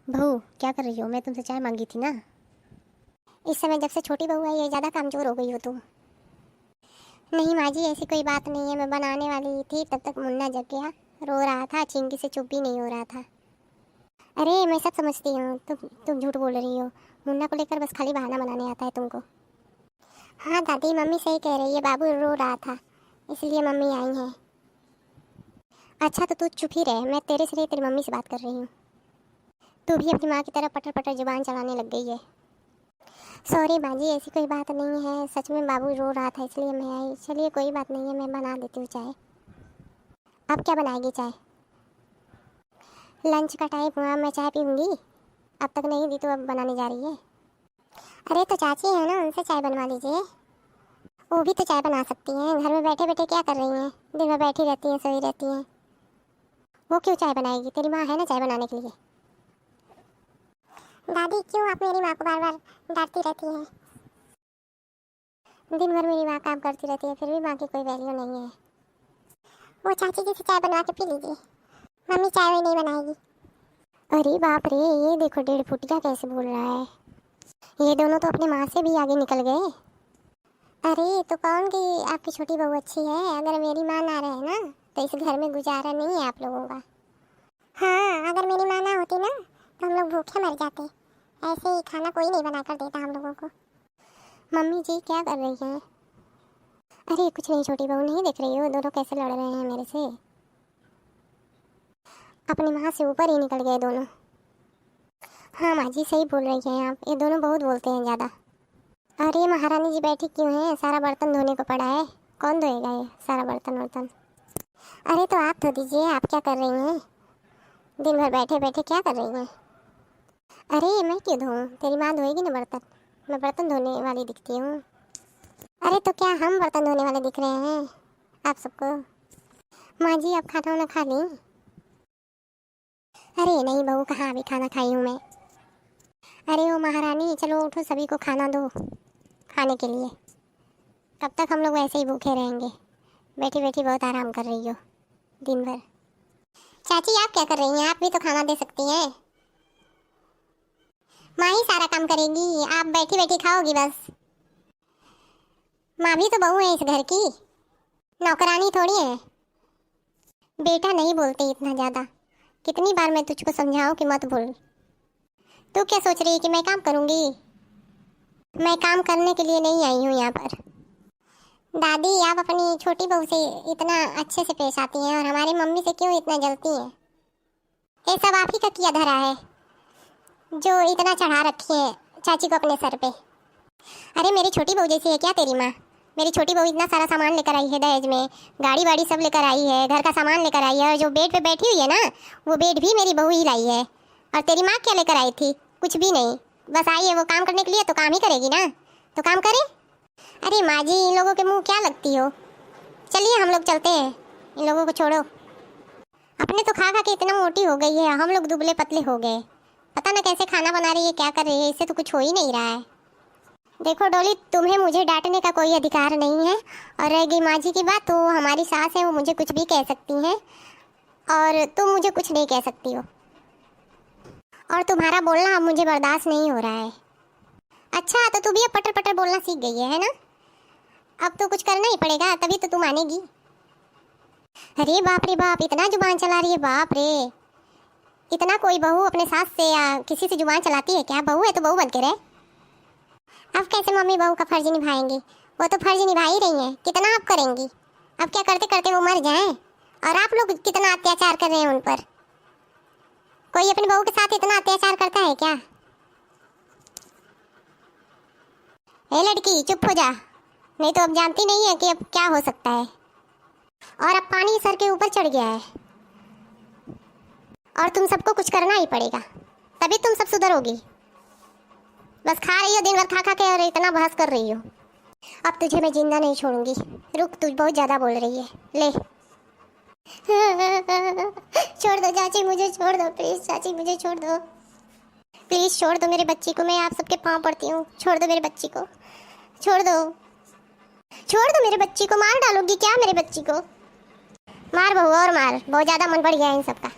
बहू क्या कर रही हो? मैं तुमसे चाय मांगी थी ना। इस समय जब से छोटी बहू आई है ज़्यादा कामचोर हो गई हो तुम। नहीं माँ जी, ऐसी कोई बात नहीं है। मैं बनाने वाली थी तब तक मुन्ना जग गया, रो रहा था, चिंकी से चुप भी नहीं हो रहा था। अरे मैं सब समझती हूँ, तुम झूठ बोल रही हो। मुन्ना को लेकर बस खाली बहाना बनाने आता है तुमको। हाँ दादी, मम्मी सही कह रही है, बाबू रो रहा था इसलिए मम्मी आई हैं। अच्छा तो तू चुप ही रहे, मैं तेरे से तेरी मम्मी से बात कर रही हूँ। तू भी अपनी माँ की तरह पटर पटर जुबान चलाने लग गई है। सॉरी बाजी, ऐसी कोई बात नहीं है, सच में बाबू रो रहा था इसलिए मैं आई। चलिए कोई बात नहीं है, मैं बना देती हूँ चाय। अब क्या बनाएगी चाय? लंच का टाइम हुआ, मैं चाय पीऊँगी। अब तक नहीं दी तो अब बनाने जा रही है। अरे तो चाची है ना, उनसे चाय बनवा लीजिए। वो भी तो चाय बना सकती हैं, घर में बैठे बैठे क्या कर रही हैं? दिन भर बैठी रहती हैं, सोई रहती हैं। वो क्यों चाय बनाएगी? तेरी माँ है ना चाय बनाने के लिए। दादी क्यों आप मेरी माँ को बार बार डांटती रहती हैं? दिन भर मेरी माँ काम करती रहती है, फिर भी माँ की कोई वैल्यू नहीं है। वो चाची जी से चाय बनवा के पी लीजिए, मम्मी चाय वही नहीं बनाएगी। अरे बाप रे, ये देखो 1.5 फुटिया कैसे बोल रहा है। ये दोनों तो अपनी माँ से भी आगे निकल गए। अरे तो कौन कि आपकी छोटी बहू अच्छी है? अगर मेरी माँ ना रहे ना तो इस घर में गुजारा नहीं है आप लोगों का। हाँ, अगर मेरी माँ ना होती ना तो हम लोग भूखे मर जाते। ऐसे ही खाना कोई नहीं बना कर देता हम लोगों को। मम्मी जी क्या कर रही हैं? अरे कुछ नहीं छोटी बहू, नहीं देख रही हो दोनों कैसे लड़ रहे हैं मेरे से? अपनी माँ से ऊपर ही निकल गए दोनों। हाँ माँ जी सही बोल रही हैं आप, ये दोनों बहुत बोलते हैं ज़्यादा। अरे महारानी जी बैठी क्यों हैं? सारा बर्तन धोने को पड़ा है, कौन धोएगा ये सारा बर्तन वर्तन? अरे तो आप धो दीजिए, आप क्या कर रही हैं? दिन भर बैठे बैठे क्या कर रही हैं? अरे मैं क्यों धोऊं? तेरी माँ धोएगी ना बर्तन, मैं बर्तन धोने वाली दिखती हूँ? अरे तो क्या हम बर्तन धोने वाले दिख रहे हैं आप सबको? माँ जी आप खाना वाना खा ली? अरे नहीं बहू, कहाँ अभी खाना खाई हूँ मैं। अरे ओ महारानी चलो उठो, सभी को खाना दो खाने के लिए। कब तक हम लोग ऐसे ही भूखे रहेंगे? बैठी बैठी बहुत आराम कर रही हो दिन भर। चाची आप क्या कर रही हैं? आप भी तो खाना दे सकती हैं। माँ ही सारा काम करेगी, आप बैठी बैठी खाओगी बस। माँ भी तो बहू है इस घर की, नौकरानी थोड़ी है। बेटा नहीं बोलते इतना ज़्यादा, कितनी बार मैं तुझको समझाऊं कि मत बोल। तू क्या सोच रही है कि मैं काम करूँगी? मैं काम करने के लिए नहीं आई हूँ यहाँ पर। दादी आप अपनी छोटी बहू से इतना अच्छे से पेश आती हैं और हमारी मम्मी से क्यों इतना जलती हैं? ये सब आप ही का किया धरा है जो इतना चढ़ा रखी है चाची को अपने सर पे। अरे मेरी छोटी बहू जैसी है क्या तेरी माँ? मेरी छोटी बहू इतना सारा सामान लेकर आई है दहेज में, गाड़ी वाड़ी सब लेकर आई है, घर का सामान लेकर आई है, और जो बेड पे बैठी हुई है ना वो बेड भी मेरी बहू ही लाई है। और तेरी माँ क्या लेकर आई थी? कुछ भी नहीं, बस आई है वो काम करने के लिए, तो काम ही करेगी ना, तो काम करे। अरे माँ जी इन लोगों के मुँह क्या लगती हो? चलिए हम लोग चलते हैं, इन लोगों को छोड़ो। अपने तो खा खा के इतना मोटी हो गई है, हम लोग दुबले पतले हो गए। पता ना कैसे खाना बना रही है, क्या कर रही है, इससे तो कुछ हो ही नहीं रहा है। देखो डोली, तुम्हें मुझे डांटने का कोई अधिकार नहीं है, और रहेगी माँ जी की बात तो हमारी सास है, वो मुझे कुछ भी कह सकती हैं और तुम मुझे कुछ नहीं कह सकती हो। और तुम्हारा बोलना अब मुझे बर्दाश्त नहीं हो रहा है। अच्छा तो तू भी अब पटर पटर बोलना सीख गई है ना? अब तो कुछ करना ही पड़ेगा तभी तो तू मानेगी। अरे बाप रे बाप, इतना जुबान चला रही है, बाप रे। इतना कोई बहू अपने सास से या किसी से जुबान चलाती है क्या? बहू है तो बहू बन के रहे। अब कैसे मम्मी बहू का फर्ज निभाएंगी? वो तो फर्ज निभा ही रही हैं, कितना आप करेंगी? अब क्या करते करते वो मर जाएं? और आप लोग कितना अत्याचार कर रहे हैं उन पर? कोई अपनी बहू के साथ इतना अत्याचार करता है क्या? ए लड़की चुप हो जा, नहीं तो अब जानती नहीं है कि अब क्या हो सकता है। और अब पानी सर के ऊपर चढ़ गया है और तुम सबको कुछ करना ही पड़ेगा, तभी तुम सब सुधरोगी। बस खा रही हो दिन भर, खा खा के, और इतना बहस कर रही हो। अब तुझे मैं जिंदा नहीं छोड़ूंगी, रुक, तू बहुत ज़्यादा बोल रही है, ले। छोड़ दो चाची, मुझे छोड़ दो प्लीज़, चाची मुझे छोड़ दो प्लीज़, छोड़ दो मेरे बच्ची को, मैं आप सबके पाँव पड़ती हूँ, छोड़ दो मेरे बच्ची को, छोड़ दो, छोड़ दो मेरे बच्ची को। मार डालोगी क्या मेरे बच्ची को? मार बहू और मार, बहुत ज़्यादा मन बढ़ गया है इन सबका।